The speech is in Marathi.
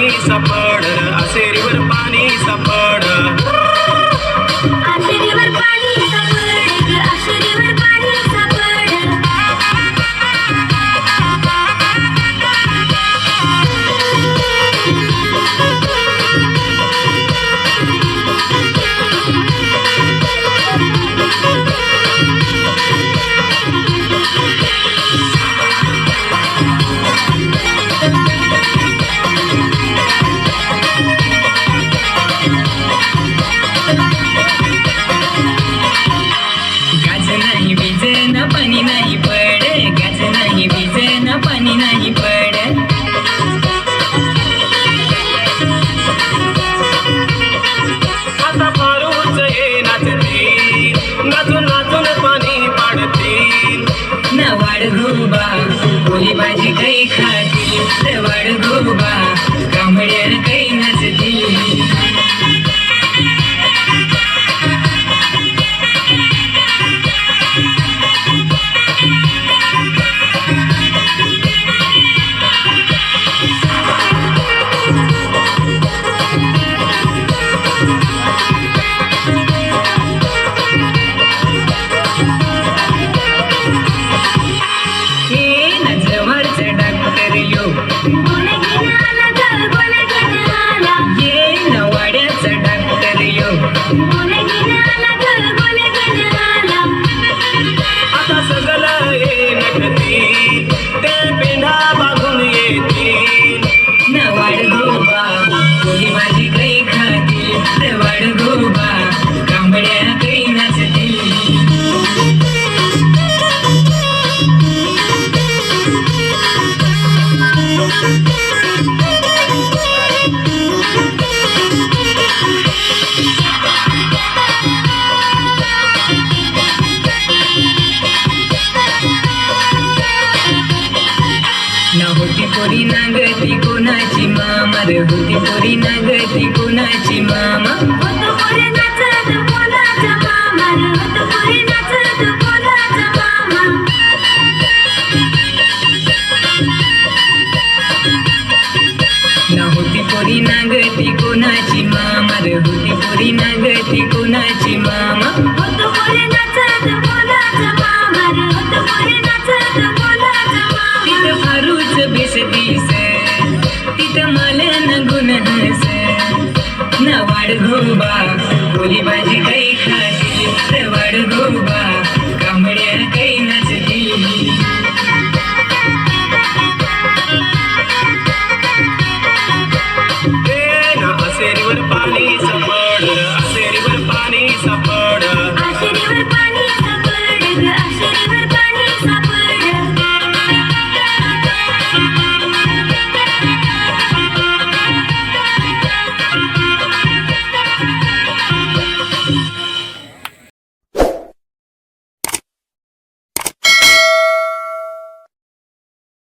पाणी सापड आसेरीवर पाणी सापड आशेरीवर पाणी सापड आशेरीवर पाणी सापड पाणी नाही पड गाज नाही भिजन पाणी नाही पड आता फारूच ये नाचतील नाचून नाचून पाणी पाडतील नवाड गोबा पोळी भाजी काही खातील नवाड गोबा कांबड्यान काही नचतील आता सगळं ये नटतील ते पेंढा बांधून येतील नवाड गोबा पोळी भाजी काही खातील नवाड गोबा कांबड्या काही नाचतील ना होती पोरी नागती कोणाची मामा रे होती पोरी नागती कोणाची मामा होत पोरी नाचत कोणाचा मामा होत पोरी नाचत कोणाचा मामा ना होती पोरी नागती कोणाची मामा रे होती पोरी नागती कोणाची मामा होत पोरी नाचत कोणाचा मामा होत पोरी नाचत कोणाचा मामा तिथं फारूच बेसती